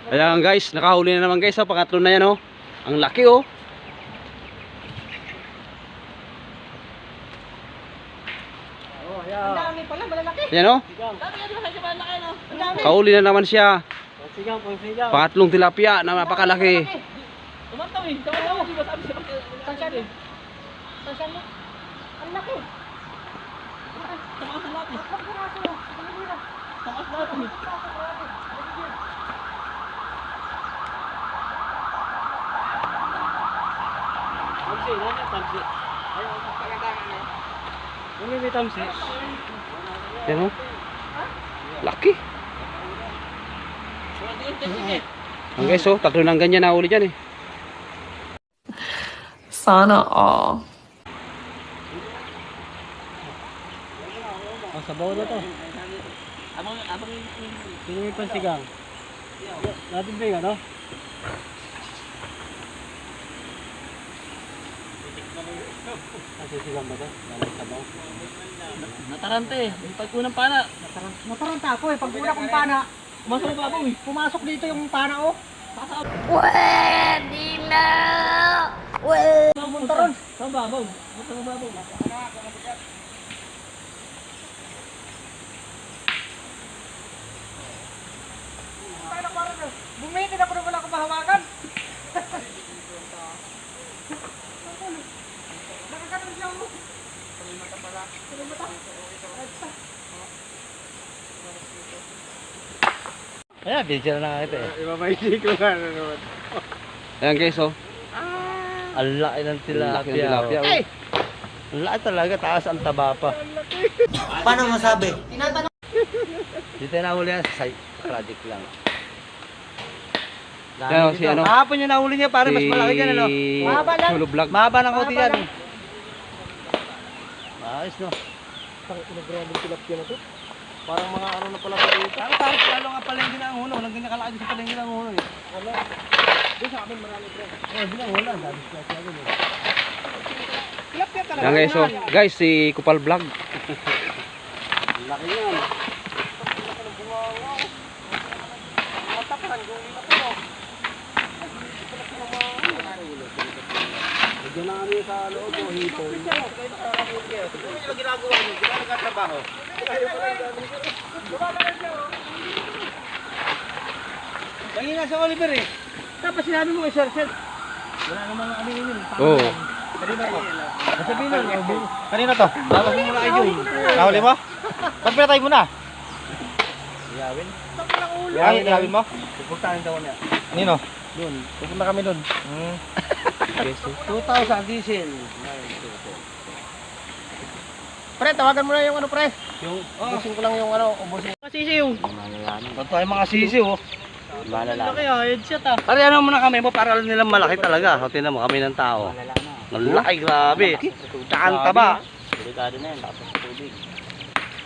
Ayan guys, nakahuli na naman guys. Oh, pangatlo na yan oh. Ang laki oh. Ang dami pala, malalaki. Ayan oh. Kahuli na naman siya. Pangatlong tilapia na napakalaki. Tumantaw eh. Tumantaw. Tansyan eh. Tansyan mo. Ang laki. Takas natin. Takas natin. Tamsi, nana tamsi. Ayaw, pagkagandahan eh. Ano may tamsi? Ayan oh. Laki. Ang guys oh, tatlo ng ganyan na uli dyan eh. Sana all. Ang sabaw na to. Abang sino may pansigang? Natin ba yung ano? Pansigang ba to? Lalay sabaw. Natarante eh. Yung pagkunang pana. Nataranta ako eh. Pagkuna kong pana. Pumasok ba eh. Pumasok dito yung pana oh. Pwede na! Pumunta ron. Saan babaw? Saan babaw? Bumiti na ko na wala kapahawagan. Nakakaroon siya mo. Mata pala. Ayan, video na ito eh. Ibabaiti ko nga na naman. Ayan guys oh. Ang laki ng tilapia. Ay! Ang laki talaga, taas ang taba pa. Paano masabi? Dito na huli yan sa project lang. Yan oh, si ano. Kahapon yung nahuli niya pare, mas malaki dyan ano. Mahaba lang. Solo vlog. Mahaba ng konti yan. Ayos no. Nag-grabe tilapia na to. Parang mga ano na pala sa dito. Parang lalo nga palengke na ang huno. Walang ganyan kalaki sa palengke na ang huno eh. Wala. Doon sa amin marami pre. Oh, di na wala. Dami sila siya doon eh. Tilapia talaga. Yan guys oh. Guys, si Kupal Vlog. Laki yan. Diyan na kami sa loob o hito. Ano yung ginagawa niyo? Di ba nagkatrabaho? Lagi na sa Oliver eh. Tapos sinabi mo kay Sir Sir. Wala namang ano yun. Oo. Kanina to. Nasabihin na. Kanina to. Tapos mo muna kay Joey. Nahuli mo? Ba't pinatay mo na? Iyawin. Iyawin mo? Pupuntahan daw niya. Nino? Doon. Pupunta kami doon. 2,000 diesel. Pre, tawagan mo na yung ano pre. Yung ubusin ko lang yung ano, ubusin. Mga sisiw. Ito ay mga sisiw. Malala. Laki ah, headshot ah. Pare ano muna kami mo para nilang malaki talaga. O tingnan mo kami ng tao. Malaki, grabe. Saan taba? Delikado na yan. Tapos tubig.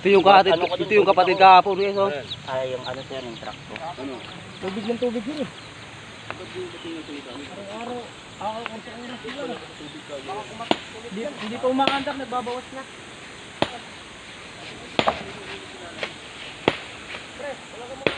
Ito yung kapatid kahapon guys oh. Ay, yung ano sir, yung truck ko. Tubig ng tubig yun eh. Araw-araw. Kung sa oras sila. Hindi pa umakandak, nagbabawas na. Pre, wala ka mga